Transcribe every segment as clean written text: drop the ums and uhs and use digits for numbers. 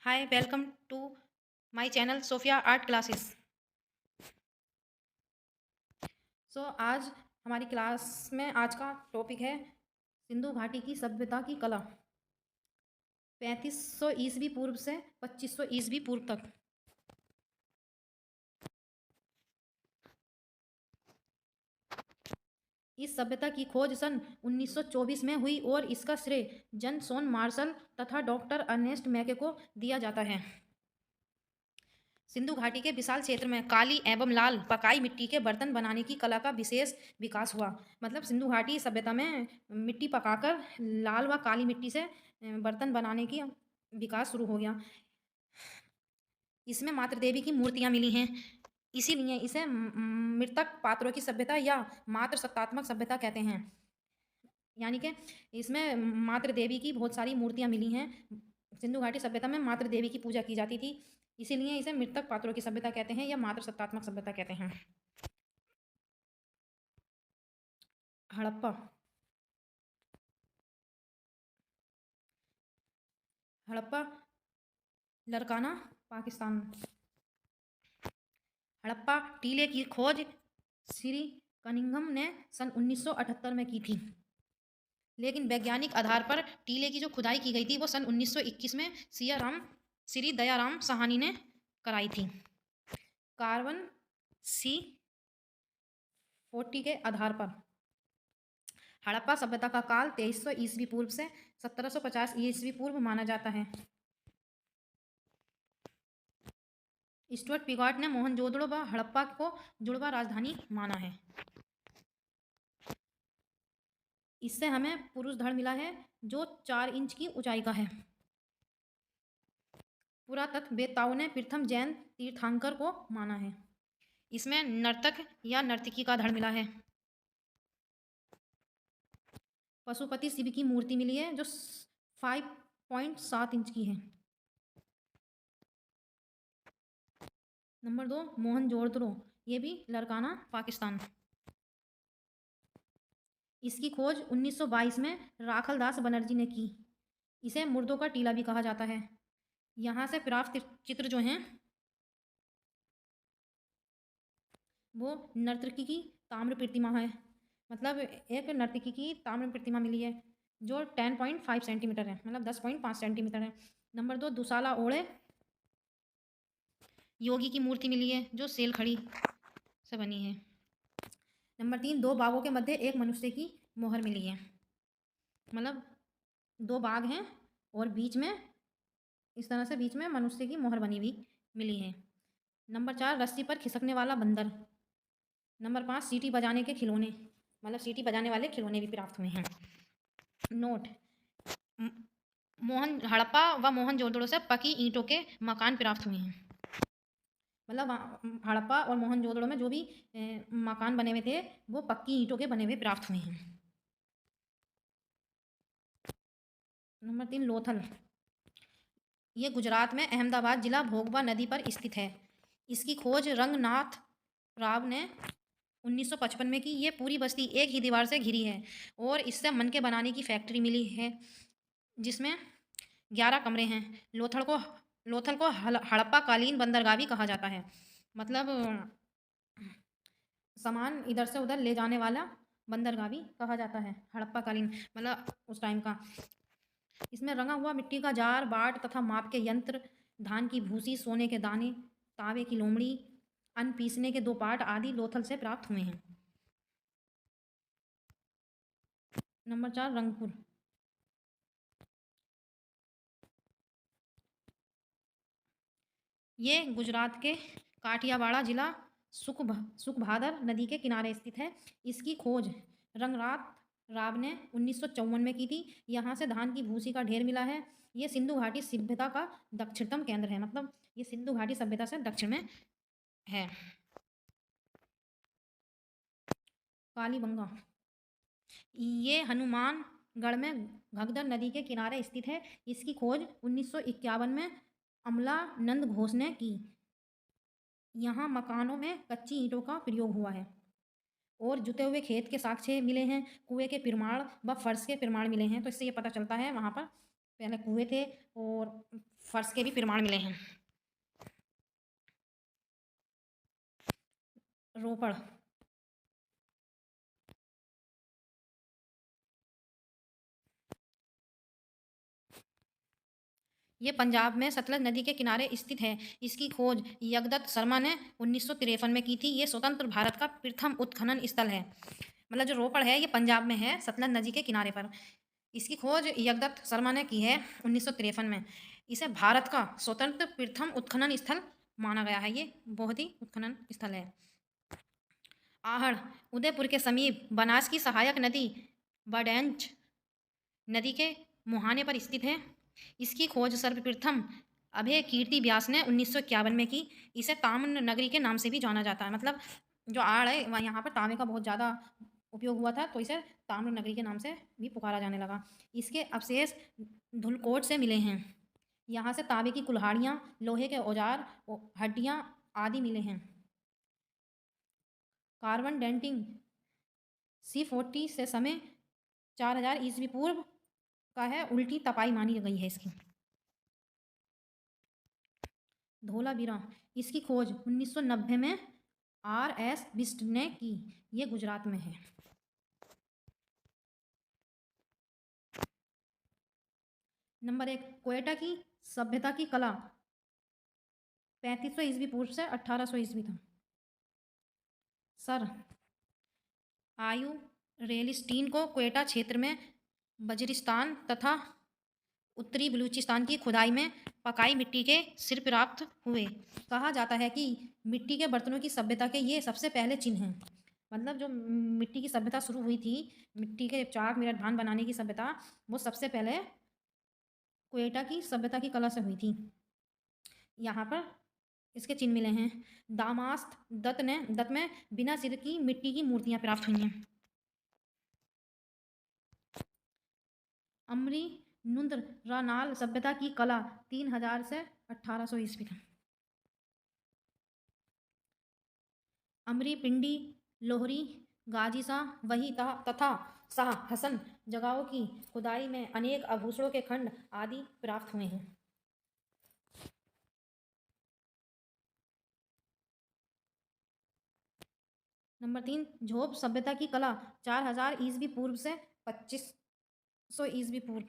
Hi welcome to my channel Sophia art classes. आज हमारी class में आज का टॉपिक है सिंधु घाटी की सभ्यता की कला 3500 ईस्वी पूर्व से 2500 ईस्वी पूर्व तक। इस सभ्यता की खोज सन 1924 में हुई और इसका श्रेय जॉन मार्शल तथा डॉक्टर अर्नेस्ट मैके को दिया जाता है। सिंधु घाटी के विशाल क्षेत्र में काली एवं लाल पकाई मिट्टी के बर्तन बनाने की कला का विशेष विकास हुआ। मतलब सिंधु घाटी सभ्यता में मिट्टी पकाकर लाल व काली मिट्टी से बर्तन बनाने की विकास शुरू हो गया। इसमें मातृ देवी की मूर्तियां मिली हैं, इसीलिए इसे मृतक पात्रों की सभ्यता या मातृ सत्तात्मक सभ्यता कहते हैं। यानी कि इसमें मातृ देवी की बहुत सारी मूर्तियां मिली हैं। सिंधु घाटी सभ्यता में मातृ देवी की पूजा की जाती थी, इसीलिए इसे मृतक पात्रों की सभ्यता कहते हैं या मातृ सत्तात्मक सभ्यता कहते हैं। हड़प्पा हड़प्पा लरकाना पाकिस्तान। हड़प्पा टीले की खोज श्री कनिंघम ने सन 1978 में की थी, लेकिन वैज्ञानिक आधार पर टीले की जो खुदाई की गई थी वो सन 1921 में श्री दयाराम साहनी ने कराई थी। कार्बन सी 40 के आधार पर हड़प्पा सभ्यता का काल 2300 ईस्वी पूर्व से 1750 ईस्वी पूर्व माना जाता है। स्टुअर्ट पिगॉट ने मोहनजोदड़ो व हड़प्पा को जुड़वा राजधानी माना है। इससे हमें पुरुष धड़ मिला है जो 4 इंच की ऊंचाई का है। पुरातत्ववेत्ताओं ने प्रथम जैन तीर्थंकर को माना है। इसमें नर्तक या नर्तकी का धड़ मिला है। पशुपति शिव की मूर्ति मिली है जो 5.7 इंच की है। नंबर 2 मोहनजोदड़ो, ये भी लरकाना पाकिस्तान। इसकी खोज 1922 में राखलदास बनर्जी ने की। इसे मुर्दों का टीला भी कहा जाता है। यहाँ से प्राप्त चित्र जो हैं वो नर्तकी की ताम्र प्रतिमा है। मतलब एक नर्तकी की ताम्र प्रतिमा मिली है जो 10.5 सेंटीमीटर है, मतलब 10.5 सेंटीमीटर है। नंबर 2 दुसाला ओड़े योगी की मूर्ति मिली है जो सेल खड़ी से बनी है। नंबर 3 2 बाघों के मध्य एक मनुष्य की मोहर मिली है। मतलब 2 बाघ हैं और बीच में इस तरह से बीच में मनुष्य की मोहर बनी हुई मिली है। नंबर 4 रस्सी पर खिसकने वाला बंदर। नंबर 5 सीटी बजाने के खिलौने, मतलब सीटी बजाने वाले खिलौने भी प्राप्त हुए हैं। नोट हड़प्पा व मोहनजोदड़ो से पकी ईंटों के मकान प्राप्त हुए हैं। मतलब हड़प्पा और मोहनजोदड़ो में जो भी मकान बने हुए थे वो पक्की ईंटों के बने हुए प्राप्त हुए हैं। नंबर 3 लोथल, ये गुजरात में अहमदाबाद जिला भोगबा नदी पर स्थित है। इसकी खोज रंगनाथ राव ने 1955 में की। ये पूरी बस्ती एक ही दीवार से घिरी है और इससे मन के बनाने की फैक्ट्री मिली है जिसमें 11 कमरे हैं। लोथल को हड़प्पा कालीन बंदरगाह भी कहा जाता है। मतलब सामान इधर से उधर ले जाने वाला बंदरगाह भी कहा जाता है हड़प्पा कालीन, मतलब उस टाइम का। इसमें रंगा हुआ मिट्टी का जार, बाट तथा माप के यंत्र, धान की भूसी, सोने के दाने, तांबे की लोमड़ी, अन्न पीसने के 2 पाट आदि लोथल से प्राप्त हुए हैं। नंबर 4 रंगपुर, ये गुजरात के काठियावाड़ा जिला सुखभादर नदी के किनारे स्थित है। इसकी खोज रंगनाथ राव ने 1954 में की थी। यहाँ से धान की भूसी का ढेर मिला है। ये सिंधु घाटी सभ्यता का दक्षिणतम केंद्र है, मतलब ये सिंधु घाटी सभ्यता से दक्षिण में है। कालीबंगा, ये हनुमानगढ़ में घग्गर नदी के किनारे स्थित है। इसकी खोज 1951 में अमलानंद घोष ने की। यहाँ मकानों में कच्ची ईंटों का प्रयोग हुआ है और जुते हुए खेत के साक्ष्य मिले हैं, कुएं के प्रमाण व फर्श के प्रमाण मिले हैं। तो इससे ये पता चलता है वहाँ पर पहले कुएं थे और फर्श के भी प्रमाण मिले हैं। रोपड़। ये पंजाब में सतलज नदी के किनारे स्थित है। इसकी खोज जगदत्त शर्मा ने 1953 में की थी। ये स्वतंत्र भारत का प्रथम उत्खनन स्थल है। मतलब जो रोपड़ है ये पंजाब में है, सतलज नदी के किनारे पर। इसकी खोज जगदत्त शर्मा ने की है 1953 में। इसे भारत का स्वतंत्र प्रथम उत्खनन स्थल माना गया है। ये बहुत ही उत्खनन स्थल है। आहड़ उदयपुर के समीप बनास की सहायक नदी बडेंच नदी के मुहाने पर स्थित है। इसकी खोज सर्वप्रथम अभय कीर्ति व्यास ने 1951 में की। इसे ताम्र नगरी के नाम से भी जाना जाता है। मतलब जो आड़ है वहाँ यहाँ पर तांबे का बहुत ज़्यादा उपयोग हुआ था, तो इसे ताम्र नगरी के नाम से भी पुकारा जाने लगा। इसके अवशेष धुलकोट से मिले हैं। यहाँ से तांबे की कुल्हाड़ियाँ, लोहे के औजार, हड्डियाँ आदि मिले हैं। कार्बन डेटिंग C40 से समय 4000 ईस्वी पूर्व का है। उल्टी तपाई मानी गई है इसकी। धोलावीरा, इसकी खोज 1990 में RS बिष्ट ने की। ये गुजरात में है। नंबर 1, क्वेटा की सभ्यता की कला 3500 ईस्वी पूर्व से 1800 ईस्वी तक। सर आयु रेलिस्टीन को क्वेटा क्षेत्र में वजीरिस्तान तथा उत्तरी बलूचिस्तान की खुदाई में पकाई मिट्टी के सिर प्राप्त हुए। कहा जाता है कि मिट्टी के बर्तनों की सभ्यता के ये सबसे पहले चिन्ह हैं। मतलब जो मिट्टी की सभ्यता शुरू हुई थी, मिट्टी के चाक मिनट भान बनाने की सभ्यता, वो सबसे पहले क्वेटा की सभ्यता की कला से हुई थी। यहाँ पर इसके चिन्ह मिले हैं। दामास्त दत्त में बिना सिर की मिट्टी की मूर्तियाँ प्राप्त हुई हैं। अमरी नुंद्र रानाल सभ्यता की कला 3000 से 1800 ईस्वी तक। अमरी पिंडी, लोहरी, गाजीसा वही तथा शाह हसन जगहों की खुदाई में अनेक आभूषणों के खंड आदि प्राप्त हुए हैं। नंबर 3, झोप सभ्यता की कला 4000 ईस्वी पूर्व से 2500 ईस्वी पूर्व।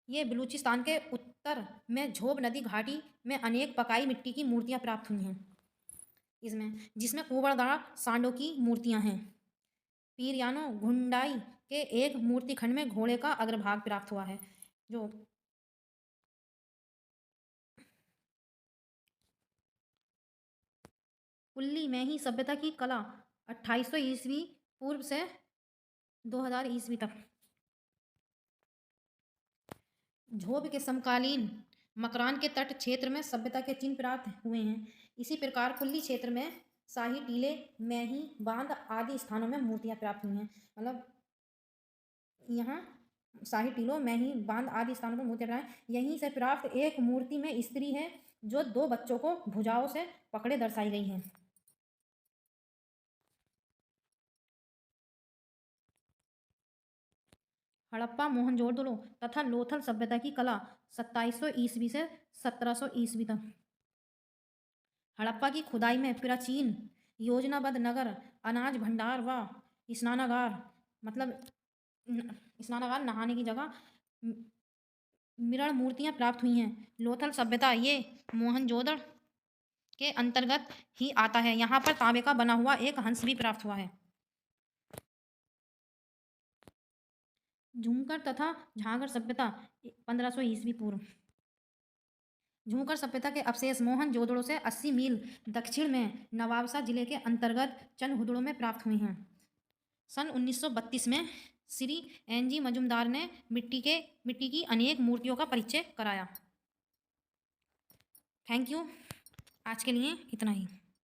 ये बलूचिस्तान के उत्तर में झोब नदी घाटी में अनेक पकाई मिट्टी की मूर्तियाँ प्राप्त हुई हैं। इसमें जिसमें कुबड़दार सांडों की मूर्तियाँ हैं। पीरयानो घुंडाई के एक मूर्ति खंड में घोड़े का अग्रभाग प्राप्त हुआ है। जो कुल्ली में ही सभ्यता की कला 2800 ईस्वी पूर्व से 2000 ईस्वी तक। झोब के समकालीन मकरान के तट क्षेत्र में सभ्यता के चिन्ह प्राप्त हुए हैं। इसी प्रकार कुल्ली क्षेत्र में शाही टीले, मैही, बांध आदि स्थानों में मूर्तियाँ प्राप्त हुई हैं। मतलब यहाँ शाही टीलों, मैही, बांध आदि स्थानों पर मूर्तियाँ प्राप्त। यहीं से प्राप्त एक मूर्ति में स्त्री है जो 2 बच्चों को भुजाओं से पकड़े दर्शाई गई हैं। हड़प्पा, मोहनजोदड़ो तथा लोथल सभ्यता की कला 2700 ईस्वी से 1700 ईस्वी तक। हड़प्पा की खुदाई में प्राचीन योजनाबद्ध नगर, अनाज भंडार व स्नानागार, मतलब स्नानागार नहाने की जगह, मृण मूर्तियाँ प्राप्त हुई हैं। लोथल सभ्यता ये मोहनजोदड़ के अंतर्गत ही आता है। यहाँ पर तांबे का बना हुआ एक हंस भी प्राप्त हुआ है। झुंकर तथा झांगर सभ्यता 1500 ईस्वी पूर्व। झुंकर सभ्यता के अवशेष मोहनजोदड़ो से 80 मील दक्षिण में नवाबशाह जिले के अंतर्गत चनहुदड़ो में प्राप्त हुई हैं। सन 1932 में श्री NG मजुमदार ने मिट्टी की अनेक मूर्तियों का परिचय कराया। Thank you. आज के लिए इतना ही।